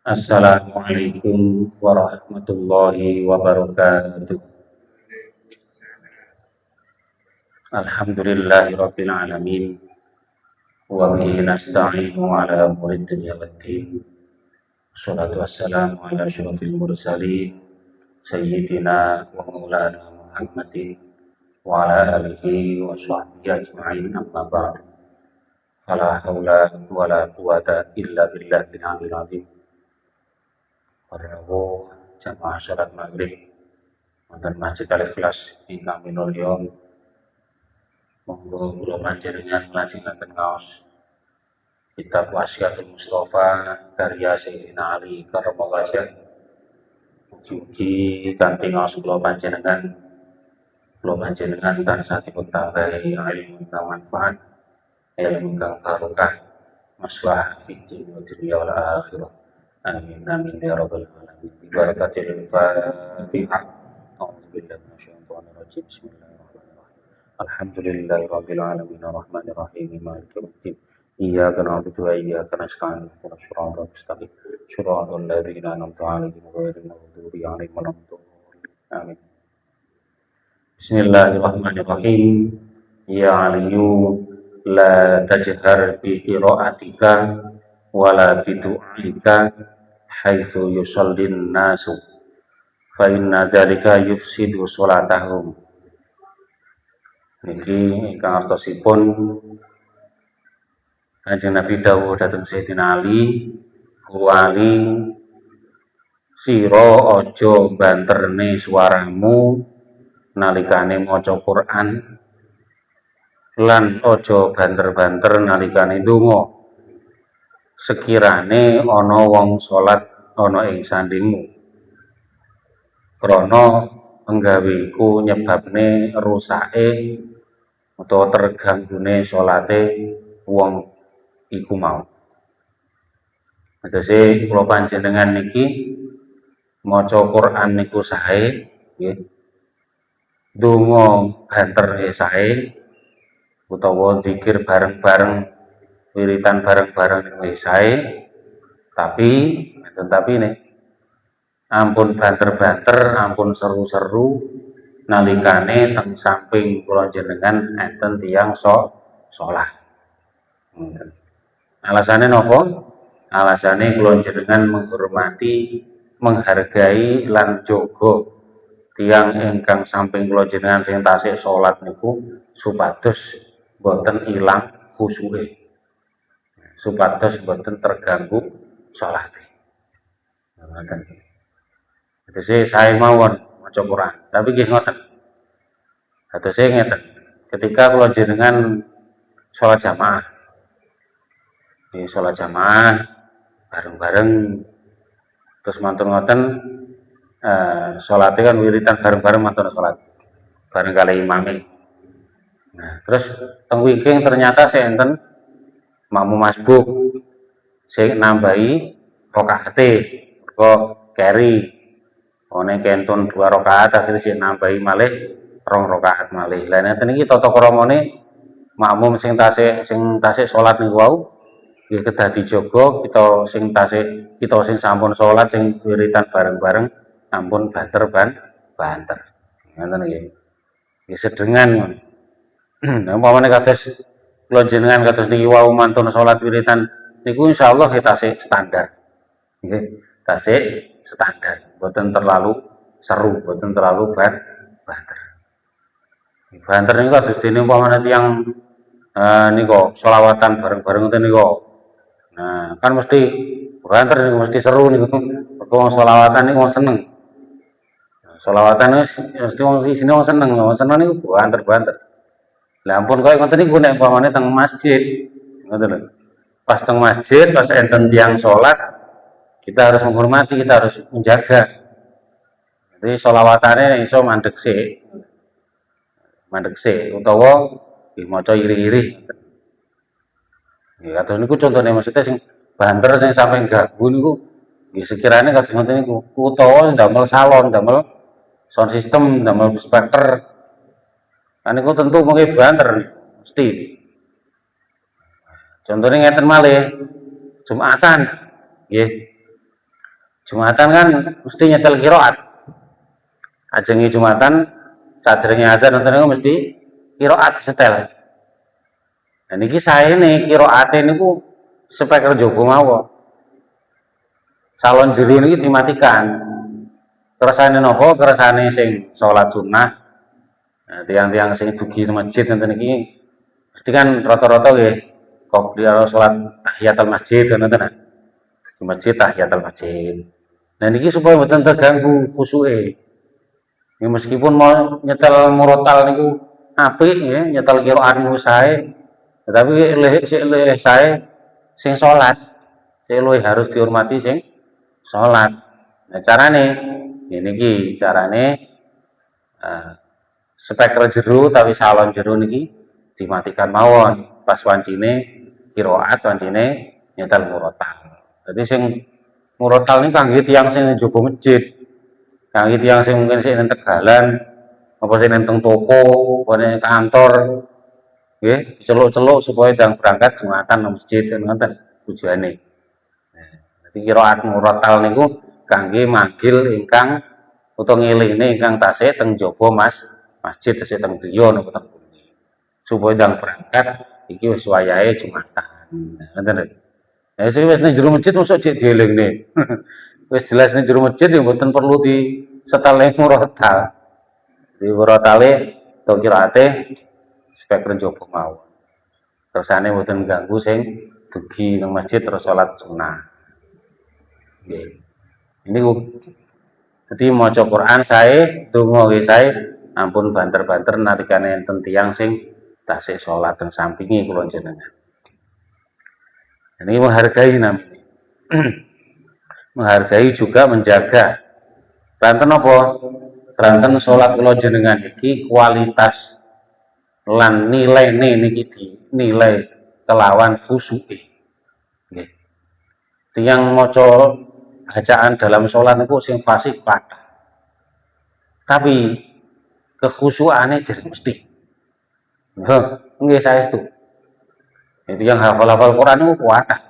Assalamualaikum warahmatullahi wabarakatuh. Alhamdulillahirabbil alamin wa bihi nasta'inu ala umuri dunya waddin. Shalatu wassalamu ala asyrofil mursalin sayyidina wa maulana Muhammadin wa ala alihi wa sahbihi ajma'in amma ba'd. Fala haula wa la quwata illa billahil aliyyil azim. Rawuh jamaah salat maghrib wonten Masjid Al-Ikhlas ingkang minulya. Monggo kula panjenengan nglajengaken ngaos kitab Wasiatul Mustafa karya Sayyidina Ali Karramallahu wajhah. Mugi-mugi kanthi ngaos kula panjenengan tansah dipun tambahi ilmu ingkang manfaat, ilmu ingkang barokah, maslahah fid din wa dunya wal akhirah. Amin amin ya rabbal alamin. Bi barakatil Fatihah. A'udzu billahi minasyaitonir rajim. Bismillahirrahmanirrahim. Alhamdulillahirabbil alamin arrahmanir rahim maliki yaumiddin. Iyyaka na'budu wa iyyaka nasta'in. Ihdinas siratal mustaqim. Shiratal ladzina an'amta 'alaihim ghairil maghdubi 'alaihim waladdallin. Amin. Bismillahirrahmanirrahim. Ya aliyu la tajhar bi qira'atika wala bidu'ika haitsu yusallin nasu fa inna dzalika yufsidu sholatahum. Niki ingkang artosipun Kanjeng Nabi dawuh dhateng Sayyidina Ali, "Ali, sira aja banterne swaramu nalikane maca Quran lan aja banter-banter nalikane ndonga. Sekirane ana wong salat ana ing sandingmu. Krana penggawe iku nyebabne rusake utawa terganggune salate wong iku mau." Tegese kula panjenengan niki maca Quran niku sae, nggih. Ndonga banter sae utawa zikir bareng-bareng, wiritan bareng-bareng niku sae. Tapi nih ampun banter-banter, ampun seru-seru nalikane teng samping kula jenengan enten tiyang salat. Alasane napa? Alasane kula jenengan menghormati, menghargai lan jaga tiyang ingkang samping kula jenengan sing tasih salat niku supados boten ilang khusyuke. Supados boten terganggu salate. Ngoten. Tegese sae mawon maca Quran, tapi nggih ngoten. Tegese ngeten. Ketika kula jenengan salat jamaah. Di salat jamaah bareng-bareng terus mantun ngoten salate kan wiritan bareng-bareng mantun salat. Bareng kali imame. Nah, terus teng wingking ternyata enten makmum masbuk sing nambahi rakaate kok keri one kentun 2 rakaat akhire sing nambahi malih 2 rakaat malih. Lah nenten iki tata kramane makmum sing tasih salat niku wau nggih kedah dijaga, kita sing sampun salat sing wiritan bareng-bareng ampun banter. Ngoten nggih. Nggih sedengan ngono. Nah, umpamane kados kula jenengan kados niki wau mantun salat wiritan niku insyaallah tasih standar. Nggih, tasih standar. Boten terlalu seru, boten terlalu banter. Banter niku kados dene umpamane tiyang niku selawatan bareng-bareng ngoten niku. Nah, kan mesti banter niku mesti seru niku. Mergo wong selawatan niku wong seneng. Selawatan mesti wong isine wong seneng niku banter-banter. Lah ampun koyo ngoten niku nek umpamane teng masjid, ngoten lho. Pas teng masjid, pas enten tiyang salat, kita harus menghormati, kita harus menjaga. Jadi selawatane iso mandek sik utawa nggih maca iri-iri. Ya kados niku contone maksudnya sing banter sing sampe ganggu niku nggih sekirane kados ngoten niku utawa ndamel salon, ndamel sound system, ndamel speaker. Kan niku tentu mengke banter mesti. Contohnya ngeten malih Jumatan nggih. Jumatan kan mesti nyetel qiraat. Ajengi Jumatan sadurunge adzan nonton niku mesti qiraat setel. Nah niki saene qiraate niku speaker jaba mawon. Salon jero niki dimatikan. Kersane napa? Kersane sing salat sunah. Nah, tiang-tiang sing dugi masjid nonton niki mesti kan rata-rata nggih kok dia salat tahiyatul masjid ngoten nah. Di masjid tahiyatul masjid. Nah niki supaya mboten terganggu khusyuke. Ya, meskipun mau nyetel murotal niku apik ya, nyetel qiraat niku sae, tapi luwih sae sing salat. Sing luwih harus dihormati sing salat. Nah, carane ngene iki, carane speaker jero utawi salon jero niki dimatikan mawon pas wancine qiraat, wancine nyetel murotal. Dadi sing murotal niki kangge tiyang sing njaba masjid. Kangge tiyang sing mungkin sik ning Tegalan, apa sing ning toko, apa ning kantor, nggih, diceluk-celuk supaya ndang berangkat Jumatan nang masjid ngoten tujuane. Dadi qiraat murattal niku kangge manggil ingkang utawa ngelingne ingkang tasih teng jaba masjid tasih teng griya napa teng pundi. Supaya ndang berangkat iki wis wayahe Jumatan. Ngoten lho. Lah sing wis ning jero masjid mosok dik dielingne. Wis jelas ning jero masjid ya mboten perlu disetel murattal. Di muratale utawa qiraate speaker jaba mawon. Kersane mboten ganggu sing dugi nang masjid terus salat sunah. Nggih. Ini dadi maca Quran sae, donga nggih sae, ampun banter-banter nalikane enten tiyang sing tasih salat teng sampinge kula jenengan. Ini menghargai namanya. Menghargai juga menjaga. Keranten apa? Keranten salat kula jenengan iki kualitas lan nilaine niki dinilai kelawan khusyuke. Nggih. Tiyang maca bacaan dalam salat niku sing fasih kathah. Tapi kekhusyukane dereng mesti. Nggih saestu. Tiyang hafal-hafal Quran niku kathah.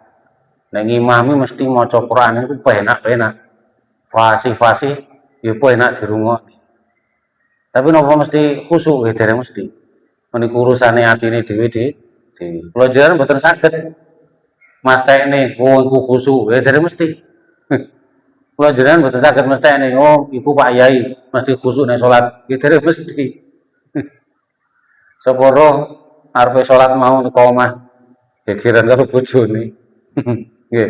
Nek ngimami mesti maca Quran niku penak-penak. Fasih-fasih ya penak dirungokne. Tapi napa mesti khusyuk nggih dereng mesti. Meniku urusane atine dhewe dhewe. Kula jenengan mboten saged mastekne iku khusyuk, ya dereng mesti. Kula jenengan mboten saged mesthekne, oh iku Pak Yai mesti khusyuk nek salat, ya dereng mesti. Sapa roh arepe salat mau teko omah gegeran karo bojone. Nggih.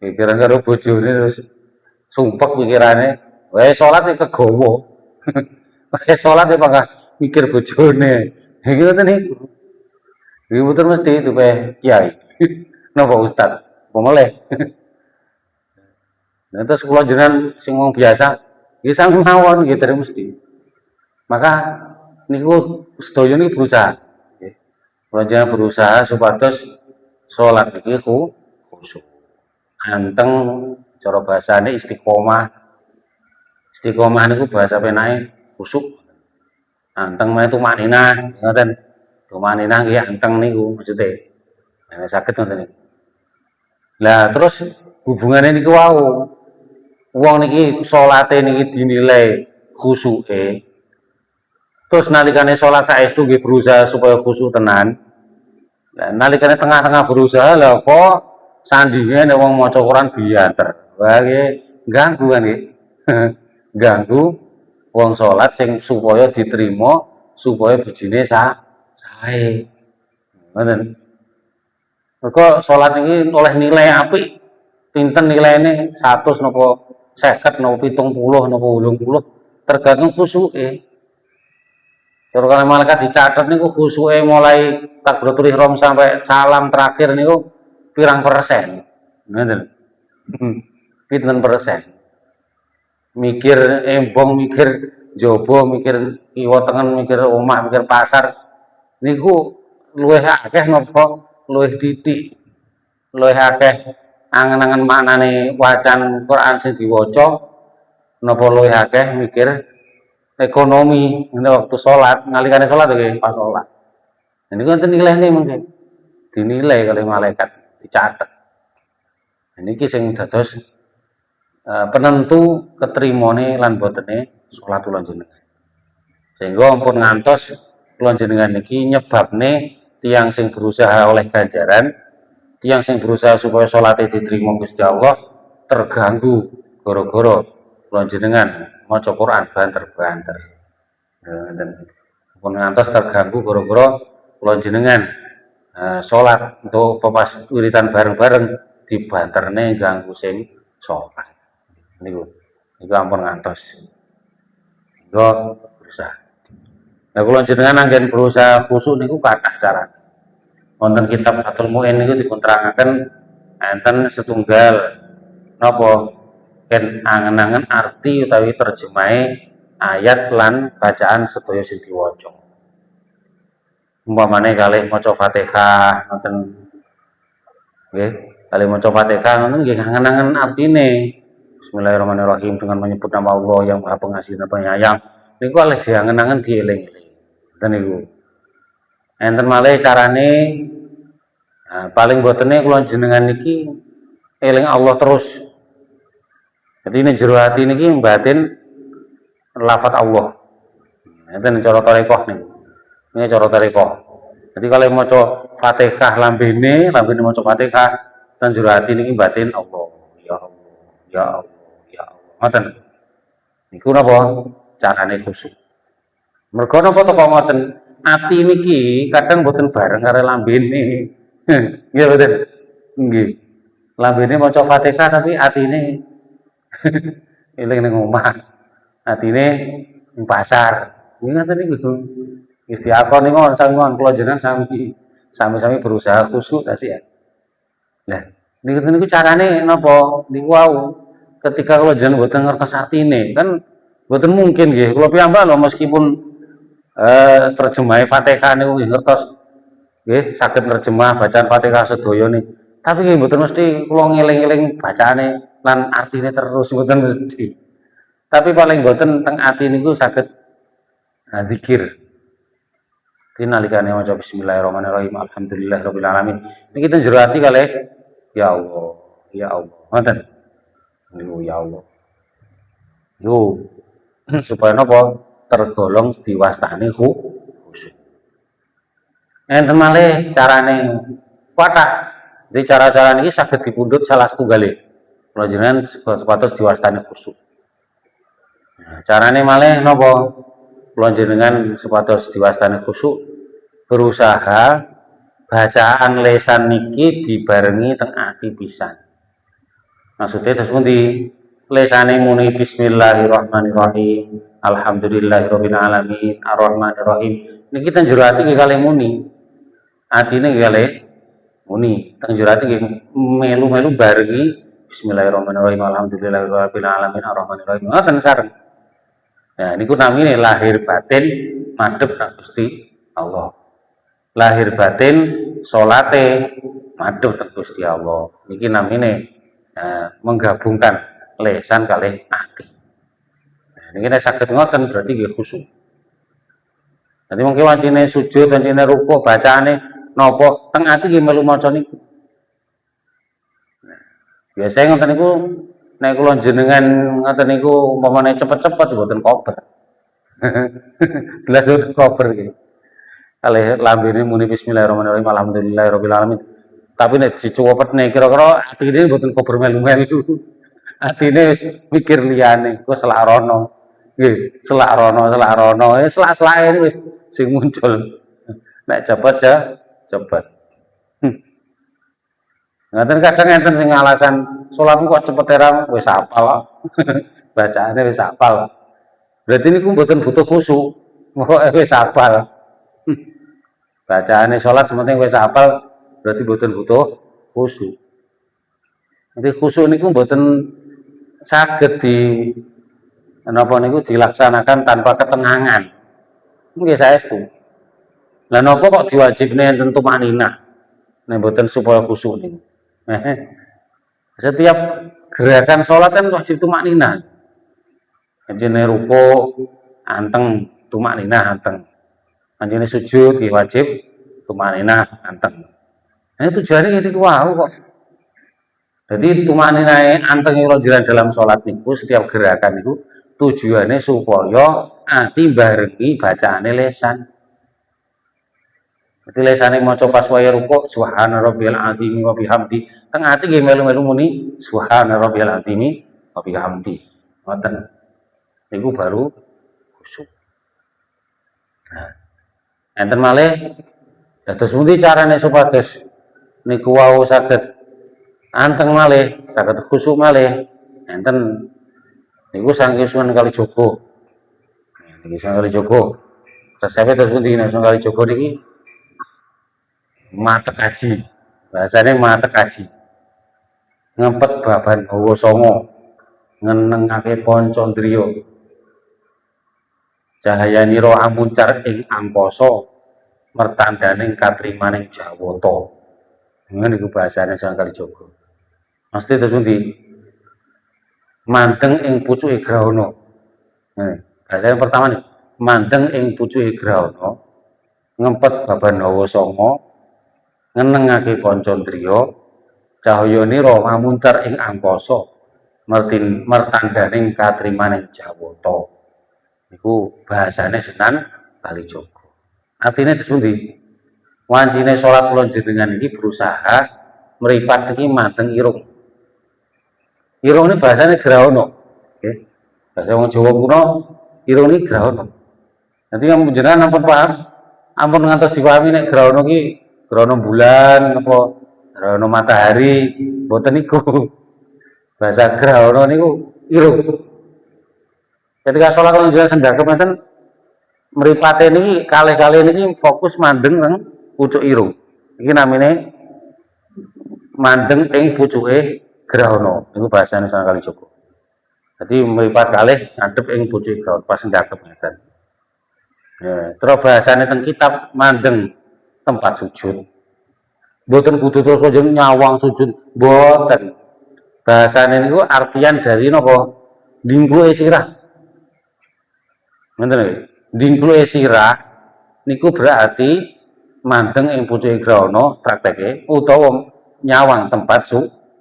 Gegeran karo bojone terus sumpek pikirane, wae salat iki kegawa. Wae salat e bakal mikir bojone. Iki ngoten niku. Iki mboten mesti duwe kiai. Napa Ustaz? Apa meleh? Nah, terus kula jenengan sing wong biasa, nggih sami mawon nggih dereng mesti. Maka niku sedaya niki berusaha. Nggih. Kula jenengan berusaha supados salat niki khusyuk. Anteng cara bahasane istiqomah. Istiqomah niku bahasa penake khusyuk. Anteng meneh tumaninah, ngoten. Tumaninah nggih anteng niku maksude. Nek saged ngoten niku. Lah terus hubungane niku wau. Wong niki salate niki dinilai khusyuke. Terus nalikane salat saestu nggih berusaha supaya khusyuk tenan. Lah nalikane tengah-tengah berusaha lha kok sandinge nek wong maca Quran biyanter. Wah nggih ganggu kan nggih. Ganggu wong salat sing supaya diterima, supaya bijine sae. Ngoten. Mergo salat niki oleh nilai apik. Pinten nilaine 100 napa 50 napa 70 napa 80 tergantung khusyuke. Cara kalih malaikat dicatet niku khusyuke mulai takbiratul ihram sampai salam terakhir niku pirang persen. Ngoten. Pinten persen. Mikir embong, mikir jaba, mikir kiwa tengen, mikir omah, mikir pasar niku luwih akeh napa luwih titik. Luwih akeh angen-angen maknane wacan Quran sing diwaca napa luwih akeh mikir ekonomi ngene waktu salat, nalikane salat nggih pas salat. Niku enten nilainya mungkin dinilai kalih malaikat dicatet. Niki sing dados penentu keterimone lan botene salat kula jenengan. Sehingga ampun ngantos kula jenengan niki nyebabne tiang sing berusaha oleh ganjaran, tiang sing berusaha supaya salate diterima Gusti Allah terganggu gara-gara kula jenengan maca Quran banter-banter. Ngoten. Ampun ngantos terganggu gara-gara kula jenengan salat untuk pas wiritan bareng-bareng dibanterne ganggu sing salat. Niku ampun ngantos. Niku berusaha. Nah kula jenengan anggen berusaha khusyuk niku kathah carane. Wonten kitab Fathul Muin niku dipun terangaken enten setunggal napa ken angen-angen arti utawi terjemahe ayat lan bacaan sedaya sing diwaca. Umpamane kalih maca Fatihah ngoten nggih, kalih maca Fatihah ngoten nggih angen-angen artine. Bismillahirrahmanirrahim dengan menyebut nama Allah yang Maha Pengasih dan Penyayang. Niku kalih diangen-angen dieling-eling. Ngoten niku. Enten malih carane paling botene kula jenengan niki eling Allah terus. Jadi ini jero hati niki batin lafat Allah. Enten cara tarekoh niku. Ini cara tarekoh. Jadi kalau maca Fatihah lambene maca Fatihah ten jero hati niki batin Allah. Ya Allah, ya Allah, ya Allah. Ngoten. Niku napa carane khusyuk. Mergo napa teko ngoten? Ati niki kadang boten bareng karo lambene. Nggih boten? Nggih. Lambene maca Fatihah tapi atine eling ning omah. Atine ning pasar. Nggih ngoten niku. Istiaqon niku sami kula jenengan sami berusaha khusyuk ta sih ya. Nah, niku carane napa? Niku wau ketika kula jenengan boten ngertos artine kan boten mungkin nggih kula piyambak lho meskipun terjemahe Fatihah niku ngertos nggih saged nerjemah bacaan Fatihah sedaya niki. Tapi nggih mboten mesti kula ngeling-eling bacaane lan artine terus mboten mesti. Tapi paling mboten teng ati niku saged zikir. Nalikane maca bismillahirrahmanirrahim alhamdulillahirabbil alamin. Niki teng jero ati kalih ya Allah, ya Allah. Ngoten. Niku ya Allah. Yo supaya napa tergolong diwastani khusyuk. Enten malih carane kathah. Jadi cara-cara niki saged dipundhut salah setunggalé. Kula jenengan sepatus diwastani khusyuk. Nah, carane malih napa? Kula jenengan sepatus diwastani khusyuk berusaha bacaan lesan niki dibarengi teng ati pisan. Maksudnya terus pundi? Lesane muni bismillahirrahmanirrahim. Alhamdulillahirabbil alamin, arrahmanirrahim. Niki teng jero ati nggih kalih muni. Atine nggih kalih muni. Teng jero ati nggih melu-melu barengi bismillahirrahmanirrahim, alhamdulillahirabbil alamin, arrahmanirrahim. Ngoten sareng. Nah, niku namine lahir batin madhep nang Gusti Allah. Lahir batin salate madhep teng Gusti Allah. Niki namine menggabungkan lesan kalih ati. Nah, niki nek saged ngoten berarti nggih khusyuk. Nanti mungkin wancine sujud, wancine rukuk, bacaane napa teng ati nggih melu maca niku. Nah, biasanya ngoten niku nek kula jenengan ngoten niku umpamane cepet-cepet mboten kober. Jelas mboten kober nggih. Kalih lambene muni bismillahirrahmanirrahim alhamdulillahirabbil alamin. Tapi nek dicuwepetne kira-kira atine mboten kober melu-melu. Atine wis mikir liyane, kok selak rono. Nggih, selak rono. Selak-selake niku wis sing muncul. Nek cepet. Ngaten kadang enten sing alasan salatku kok cepet terang wis hafal. Bacaane wis hafal. Berarti niku mboten butuh khusyuk. Pokoke wis hafal. Bacaane salat sementing wis hafal berarti mboten butuh khusyuk. Nanti khusyuk niku mboten saged di napa niku dilaksanakan tanpa ketenangan. Nggih saestu. Lah napa kok diwajibne enten tumaninah? Nek mboten supaya khusyuk niku. Setiap gerakan sholat kan wajib tumaninah. Anjene ruku anteng tumaninah anteng. Anjene sujud ya wajib tumaninah anteng. Nah tujuane niku wau kok. Jadi tumaninae anteng kula jiran dalam sholat niku setiap gerakan niku tujuannya supaya ati barengi bacaane lesan. Dadi lesane maca pas waya rukuk subhana rabbiyal azim wa bihamdi. Teng ati nggih melu-melu muni subhana rabbiyal azim wa bihamdi. Ngoten. Niku baru khusyuk. Nah, enten malih dados pundi carane supados niku wau saged anteng malih, saged khusyuk malih. Enten niku saking Sunan Kalijaga. Niki Sunan Kalijaga. Resepe terus pundi nek Sunan Kalijaga niki matek kaji. Bahasane matek kaji. Ngempet baban hawa sanga, ngenengake panca ndriya. Cahayanira amuncar ing angkasa, mertandaning katrimaning jawata. Ngono niku bahasane Sunan Kalijaga. Mesti terus pundi? Manteng ing pucuke grahana. Bahasa yang pertama nih, manteng ing pucuke grahana, ngempet baban hawa sanga, ngenengake panca ndriya, cahayanira mamuncar ing angkasa, mertandaning katrimaning jawata. Niku bahasane Sunan Kalijaga. Artine terus pundi? Wancine salat kula jenengan iki berusaha mripat iki manteng irung. Irung ini bahasane grahana. Nggih. Bahasa wong Jawa kuno irung ini grahana. Nanti yang jenengan ampun paham, ampun ngantos dipahami nek grahana iki grahana bulan apa grahana matahari, mboten niku. Bahasa grahana niku irung. Ketika sholat kalau jenengan sendhakep ngeten mripate niki kalih-kalih niki fokus mandeng teng pucuk irung. Iki namine mandeng ing pucuke grahana. Niku bahasane Sunan Kalijaga. Jadi mripat kalih ngadep ing pucuke grahana pas ndakep ngeten. Terus bahasane teng kitab mandeng tempat sujud. Mboten kudu terus nyawang sujud, mboten. Bahasane niku artian dari napa? Dingkluke sirah. Ngoten nggih. Dingkluke sirah niku berarti manteng ing pucuke grahana prakteke utawa nyawang tempat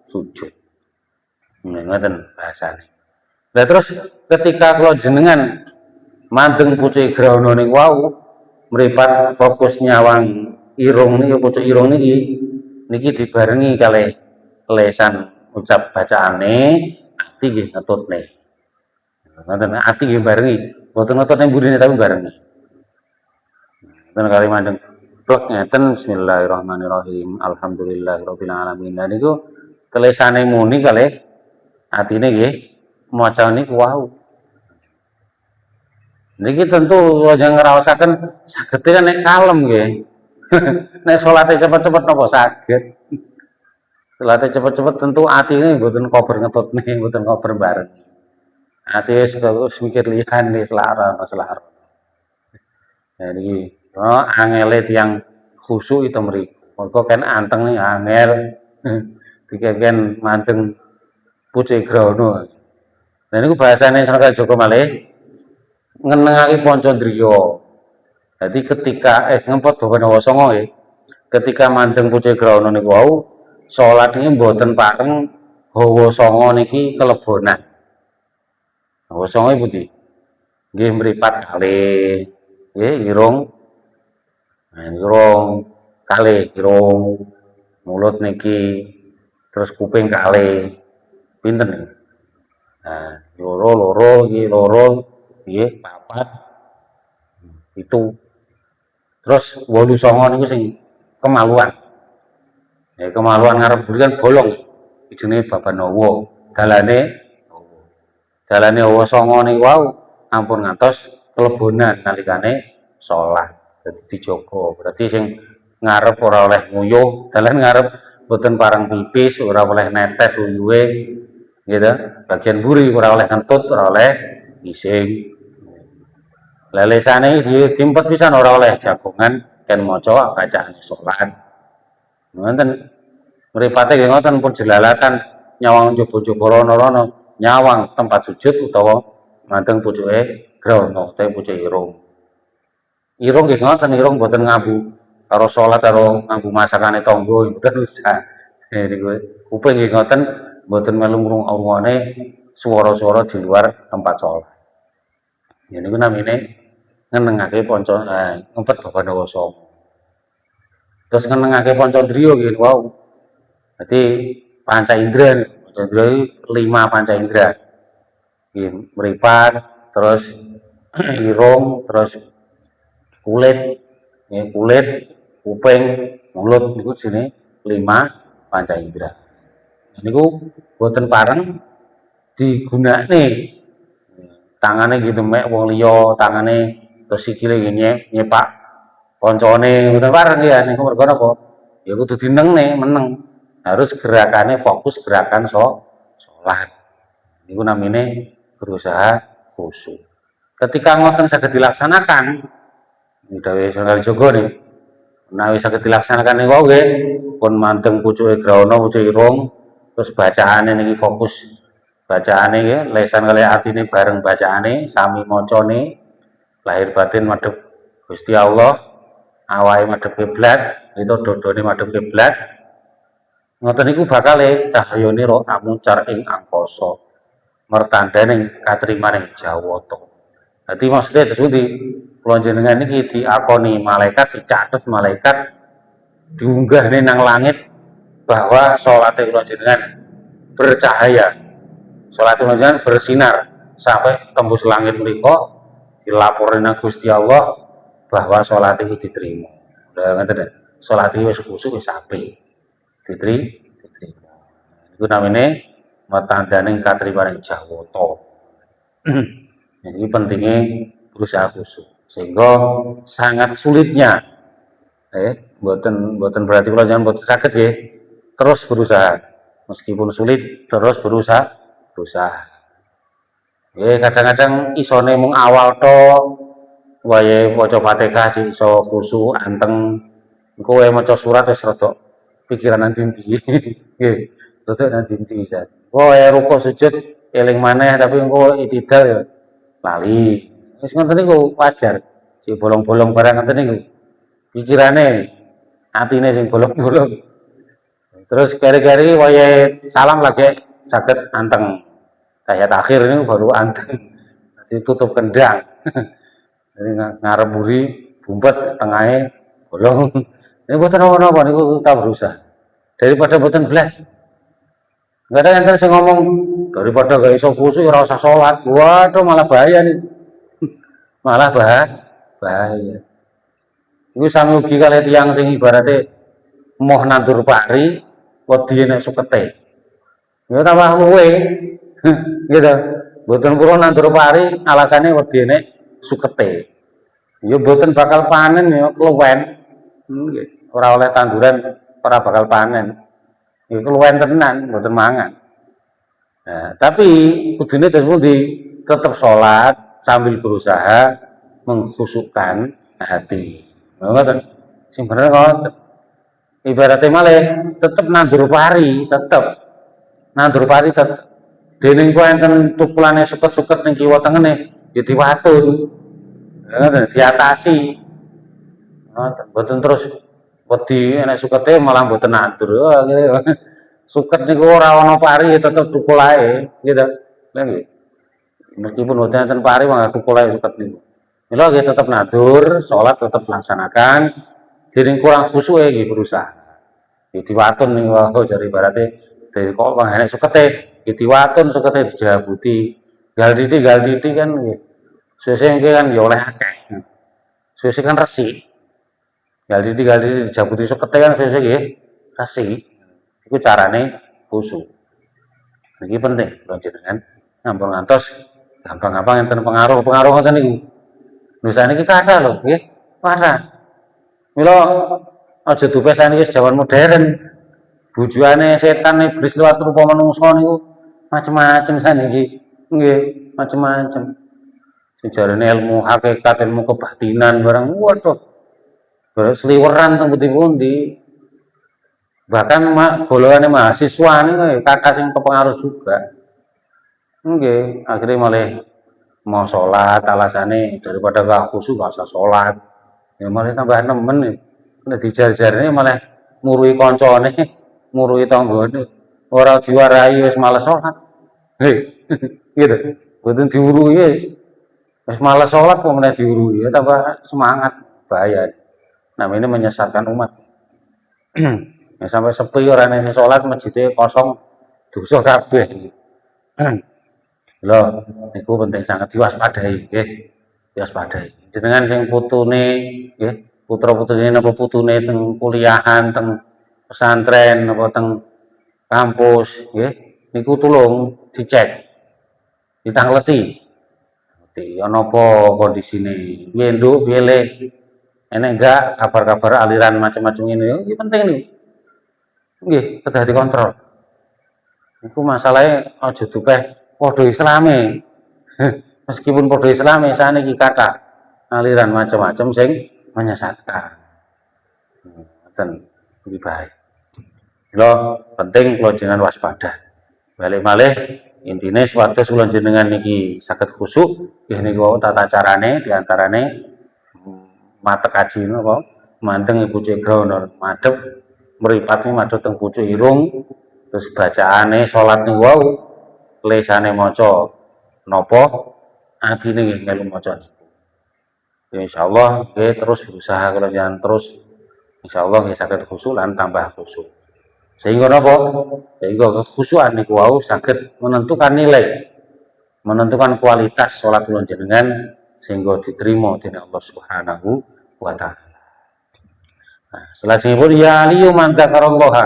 sujud. Ngoten bahasane. Lah terus ketika kula jenengan manteng pucuke grahana niku wau mripat fokus nyawang irung niki pucuk irung niki dibarengi kalih lesan ucap bacaane ati nggih ngetutne. Ngoten ati nggih barengi, mboten ngetutne mburine tapi barengi. Ngoten kali mandeng plek ngeten bismillahirrahmanirrahim alhamdulillahirabbil alamin. Nah niku telesane muni kalih atine nggih maca niku wau. Niki tentu aja ngraosaken saged nek kalem nggih. Nek salate cepet-cepet napa saged. Salate cepet-cepet tentu atine mboten kober ngetutne, mboten kober bareng. Ati wis mikir liyan wis lara masalah. Nah niki angele tiyang khusyuk itu mriku. Mergo kan anteng nih angel dikeken manteng pucuke grahana. Lah niku bahasane Sunan Kalijaga malih ngenengake panca ndriya. Jadi ketika ngempet baban hawa sanga nggih. Ketika manteng pucuke grahana niku wau salat niki mboten pareng hawa sanga niki kelebonan. Hawa sanga pundi? Nggih mripat kalih. Nggih irung. Nah, irung kalih irung mulut niki terus kuping kalih. Pinten niki? Nah, loro nggih papat itu terus 8 songo niku sing kemaluan. Kemaluan ngarep buri kan bolong. Jenenge baban hawa, dalane hawa songo niku wau ampun ngantos kelebonan nalikane salat. Dadi dijaga. Berarti sing ngarep ora oleh nguyuh, dalan ngarep boten parang pipis, ora oleh netes uyuhe. Gitu. Bagian buri ora oleh kentut, ora oleh ngising. Lesane diimpet pisan ora oleh jagongan kan maca bacaane salat. Ngoten. Mripate nggih ngoten pun jelalatan nyawang njaba-njaba rono-rono, nyawang tempat sujud utawa manteng pucuke grahana utawa pucuke irung. Irung nggih ngoten, irung mboten ngambu karo salat karo ngambu masakane tangga mboten usah. Niku kuping nggih ngoten mboten melu ngrungokne swara-swara di luar tempat sholat. Ya niku namine ngenengake panca ngempet Babanawa Sanga. Terus ngenengake Pancandriya nggih wau. Dadi panca indera, panca indera iki 5 panca indera. Nggih, mripat, terus irung, terus kulit, nggih kulit, kuping, mulut niku jenenge 5 panca indera. Niku boten pareng digunakne tangane nggih demek wong liya, tangane terus sikile nggih nyepak koncone, mboten pareng ya niku mergo napa? Ya kudu dinengne, meneng. Harus gerakannya fokus gerakan sholat. Niku namine berusaha khusyuk. Ketika ngoten saged dilaksanakan, dawuh Sunan Kalijaga nih, menawi saged dilaksanakan niku nggih, pun manteng pucuke grahana, pucuke irung, terus bacaane niki fokus bacaane nggih, lesan kali atine bareng bacaane, sami macane, lahir batin madhep Gusti Allah, awake madhep kiblat, itu dodone madhep kiblat. Ngoten niku bakale cahyane amuncar ing angkasa. Mertandhaning katrimaning jawata. Dadi maksudnya terus pundi? Kula jenengan niki diakoni malaikat, dicatet malaikat, diunggahne nang langit bahwa salate kula jenengan bercahaya. Salate kula jenengan bersinar sampai tembus langit mriku dilaporne nang Gusti Allah bahwa salat iki diterima. Lah ngoten. Salat iki wis khusyuk wis apik. Diterima. Iku namine mertandhaning katrimaning jawata. Ini pentingnya berusaha khusyuk. Sehingga sangat sulitnya mboten berarti kalau jangan mboten saged nggih. Terus berusaha. Meskipun sulit terus berusaha. Kadang-kadang isone mung awal to wae maca Fatihah sih iso khusyuk anteng. Engko wae maca surat wis rada pikiran nanti nggih. Rada nanti bisa. Wae ruku sujud eling maneh tapi engko itidal ya lali. Wis ngoten niku wajar. Sing bolong-bolong barang ngoten niku. Pikirane, atine sing bolong-bolong. Terus kari-kari wayahe salam lagi saged anteng. Kayak akhir ini baru anteng. Ditutup kendang. Jadi ngarep buri bumpet tengahnya bolong. Ini boten napa-napa niku kita berusaha. Daripada boten blas. Enggak ada yang terus ngomong daripada gak iso khusyuk ora usah salat. Waduh malah bahaya nih. Malah bahaya. Iku sami ugi kali tiyang sing ibarate moh nandur pari wedi nek sukete. Ya tambah luwe. Gitu. Mboten purun nandur pari alasane wedi nek sukete. Ya mboten bakal panen ya keluwen. Nggih. Ora oleh tanduran ora bakal panen. Ya keluwen tenan mboten mangan. Nah, tapi kudune terus pundi? Tetap sholat sambil berusaha mengkhusukkan hati. Ngoten. Sing bener ngoten. Ibaratnya malih tetep nandur pari, tetep. Dening ku enten tukulane suket-suket ning kiwa tengene, ya diwatun. Ngoten, diatasi. Ngoten, mboten terus wedi nek sukete malah mboten nandur. Wah, ngene. Suket niku ora ana pari ya tetep tukul ae, gitu. Lha nggih. Meskipun mboten enten pari mangga tukul ae suket niku. Mila nggih tetep nandur, salat tetep dilaksanakan. Dening kurang khusyuk nggih berusaha. Ya diwatun niku wae jare ibarate kok enek sukete, ya diwatun sukete dijabuti. Gal titik kan nggih. Suwe-suwe kan ya oleh akeh. Suwe-suwe kan resik. Gal titik dijabuti sukete kan suwe-suwe nggih resik. Iku carane khusyuk. Iki penting kula jenengan ngampun ngantos gampang-gampang enten pengaruh ngoten niku. Lho saniki kathah lho, nggih. Kathah. Mila aja dupe saniki wis jaman modern. Bujukane setan iblis lewat rupa manungsa niku macem-macem saniki. Nggih, macem-macem. Sing jarane ilmu hakikat, ilmu kebatinan barang waduh. Sliweran teng pundi-pundi. Bahkan golongan mahasiswa ini kakak sing kepengaruh juga. Nggih, akhirnya malah mau sholat alasane daripada gak khusyuk gak usah sholat. Ya malah tambah nemen nih. Nek dijar-jar ini malah ngurui koncone, ngurui tanggane, ora diwarai wis males salat. Hei, gitu. Mboten diurui wis males salat kok meneh diurui, ya tambah semangat, bahaya. Namanya menyesatkan umat. Ya, sampai sepi orang yang sholat masjidnya kosong dosa kabeh. Lho, niku penting sangat diwaspadai, nggih. Diwaspadai. Jenengan sing putune nggih, putra-putrine napa putune teng kuliahan, teng pesantren napa teng kampus nggih, niku tulung dicek, ditangleti. Ana apa kondisine? Piye nduk, piye le? Enek enggak kabar-kabar aliran macam-macam ini? Iki penting nih. Nggih, kedah dikontrol. Iku masalahe aja dupeh padha Islame. Meskipun padha Islame saniki kathah aliran macam-macam sing menyesatkan. Ngoten iki bae. Lho, penting kula jenengan waspada. Balik malih intine supados kula jenengan niki saged khusyuk, nggih niku tata carane diantarane mate kaji napa manteng pucuk grono madhep mripate madhep teng pucuk irung terus bacaane salat niku wau lesane maca napa atine nggih melu maca niku. Ya insyaallah nggih terus berusaha kula jangan terus insyaallah nggih saged khusyuk lan tambah khusyuk. Sehingga napa? Sehingga kekhusyukan niku wau saged menentukan nilai, menentukan kualitas salat kula jenengan sehingga diterima dening Allah Subhanahu wa taala. Nah, salajengipun ya aliyu man dzakarallaha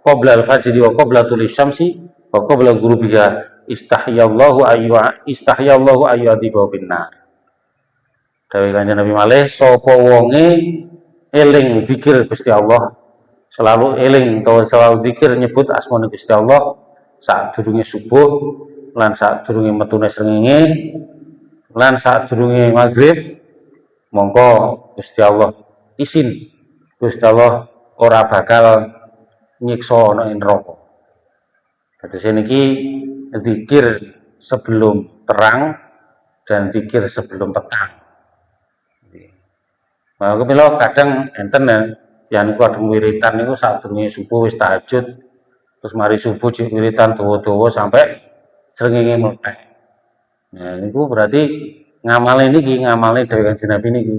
qabla al-fajri wa qabla tulu'i syamsi wa qabla ghurubiha istahyallahu ayyadiba binnar. Dawuh Kanjeng Nabi malih sapa wonge eling zikir Gusti Allah, selalu eling atau selalu zikir nyebut asma Gusti Allah saat durunge subuh lan saat durunge metune srengenge lan saat durunge maghrib, mongko Gusti Allah isin Gusti Allah ora bakal nyiksa ana ing neraka. Kados niki zikir sebelum terang dan zikir sebelum petang. Maka mila kadang enten jan ku adem wiritan niku sadurunge subuh wis tahajud terus mari subuh cek wiritan dawa-dawa sampai srengenge mlethek. Nah niku berarti ngamale niki ngamale dawuh Kanjeng Nabi niki.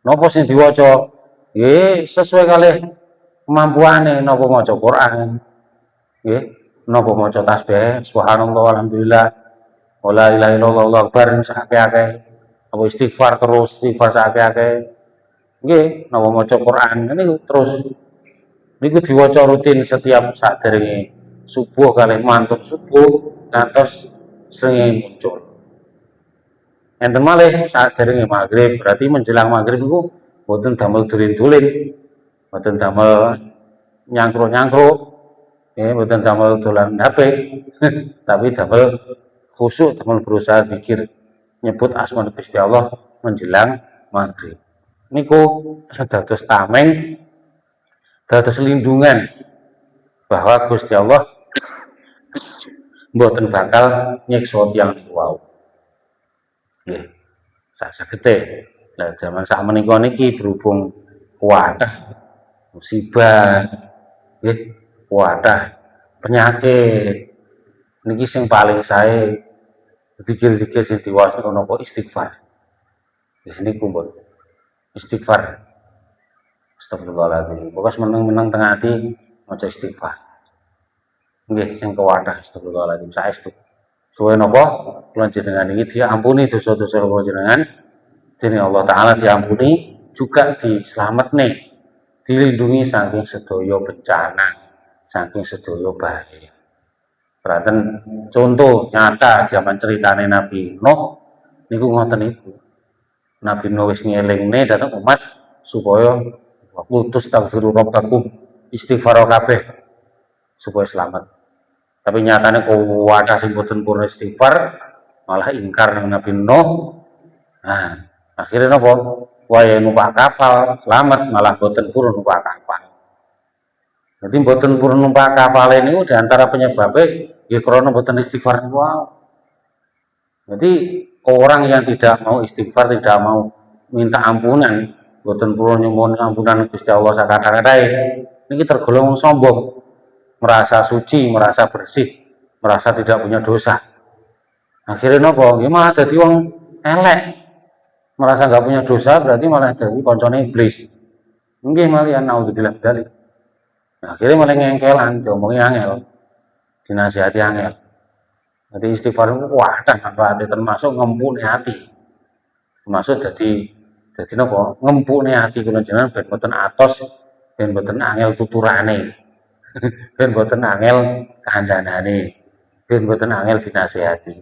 Napa sing diwaca? Nggih sesuai kalih kemampuane napa maca Quran. Nggih, napa maca tasbih subhanallah walhamdulillah wala ilaha illallah Allahu akbar sakake-akeh. Apa istighfar terus istighfar sakake-akeh. Nggih, napa maca Quran niku terus niku diwaca rutin setiap saderenge subuh kalih mantub subuh ngantos srengenge muncul. Enten malih saderenge maghrib, berarti menjelang maghrib niku boten damel dulin-dulin, boten damel nyangkruk-nyangkruk, boten damel dolan HP, tapi damel khusyuk, damel berusaha zikir nyebut asma Gusti Allah menjelang maghrib. Niku dados tameng, dados lindungan bahwa Gusti Allah mboten bakal nyiksa tiyang niku wau. Nggih, sagete. Lah zaman sakmenika niki berhubung kuatah musibah, nggih, kuatah penyakit. Niki sing paling sae zikir-zikir sing diwaos napa istighfar. Wis niku mbon. Istighfar. Astagfirullahaladzim. Pokoknya meneng-meneng tengah ati maca istighfar. Nggih, sing kuwatah astagfirullahaladzim saestu. Suwe napa? Kula jenengan iki diampuni dosa-dosa kula jenengan. Dening Allah taala diampuni, juga diselametne, dilindungi saking sedaya bencana, saking sedaya bahaya. Berarti contoh nyata zaman ceritane Nabi Nuh niku ngoten niku. Nabi Nuh wis ngelingne dhateng umat supaya waqutus taghfiru rabbakum istighfar kabeh supaya selamat. Tapi nyatane kuwatah sing boten purun istighfar malah ingkar Nabi Nuh. Nah, akhirnya napa? Waya numpak kapal selamat malah boten purun numpak kapal. Jadi boten purun numpak kapal ini di antara penyebabnya ya karena boten istighfar niku. Jadi orang yang tidak mau istighfar, tidak mau minta ampunan, boten purun nyuwun ampunan Gusti Allah sakata-katai, niki tergolong sombong. merasa suci, merasa bersih, merasa tidak punya dosa. Akhirnya nopo? Ya malah jadi wong elek. Merasa nggak punya dosa berarti malah jadi koncone iblis. Nggih malian naudzubillah dzalik. Akhirnya malah ngengkelan, diomongi angel, dinasihati angel. Jadi istighfar itu wadah manfaatnya termasuk ngempune hati. Termasuk jadi nopo? Ngempune hati kula jenengan ben mboten atos, ben mboten angel tuturane. Ben mboten angel kandhanane. Ben mboten angel dinasihati.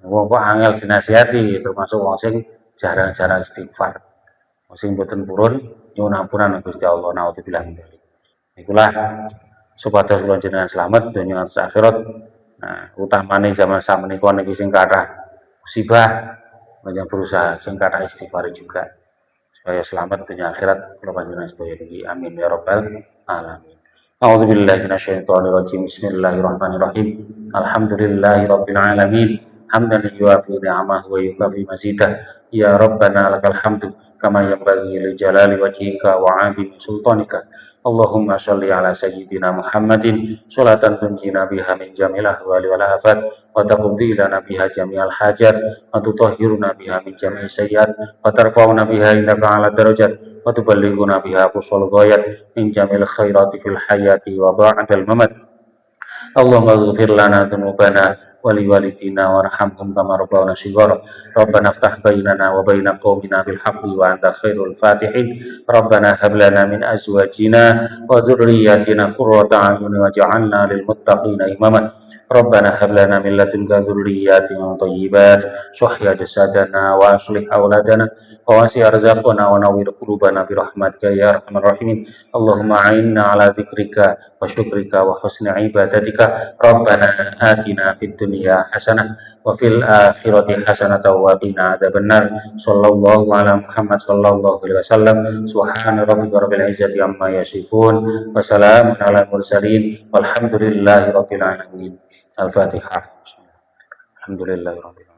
Wong kok angel dinasihati termasuk wong sing jarang-jarang istighfar. Wong sing mboten purun nyuwun ampunan Gusti Allah naudzubillah min dzalik. Ikulah supados kula jenengan slamet donya ngantos akhirat. Nah, utamane zaman samenika niki sing kathah musibah, panjenengan berusaha sing kathah istighfar juga supaya selamat dunia akhirat kula panjenengan sedaya niki. Amin ya rabbal alamin. A'udzubillahi minasyaitonirrajim. Bismillahirrahmanirrahim. Alhamdulillahirabbil alamin. Hamdan yuwafi ni'amahu wa yukafi mazidah. Ya Rabbana lakal hamdu kama yanbaghi li jalali wajhika wa 'azimi sultanika. Allahumma sholli ala sayyidina Muhammadin sholatan tunjina biha min jamil ahwali wal afat wa taqdi lana biha jami'al hajat wa tutahhiruna biha min jami'i sayyi'at wa tarfa'una biha indaka ala darajat wa tuballighuna biha aqsal ghayat min jamil khairati fil hayati wa ba'dal mamat. Allahumma ighfir lana dzunubana ولوالدينا وارحمهم كما ربونا صغارا ربنا افتح بيننا وبين قومنا بالحق وأنت خير الفاتحين ربنا هب لنا من أزواجنا وذرياتنا قرة أعين واجعلنا للمتقين إماما ربنا هب لنا من لدنك ذريات طيبات صحي جسدنا وأصلح أولادنا ووسع رزقنا ونور قلوبنا برحمتك يا أرحم الراحمين اللهم أعنا على ذكرك وشكرك وحسن عبادتك ربنا آتنا في الدنيا حسنة وفي الآخرة حسنة وقنا عذاب النار صلى الله على محمد صلى الله عليه وسلم سبحان ربك رب العزة عما يصفون وسلام على المرسلين والحمد لله رب العالمين. الفاتحة. الحمد لله رب العالمين.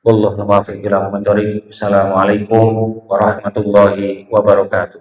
Wallahu muwaffiq ila aqwamit thoriq. Assalamualaikum warahmatullahi wabarakatuh.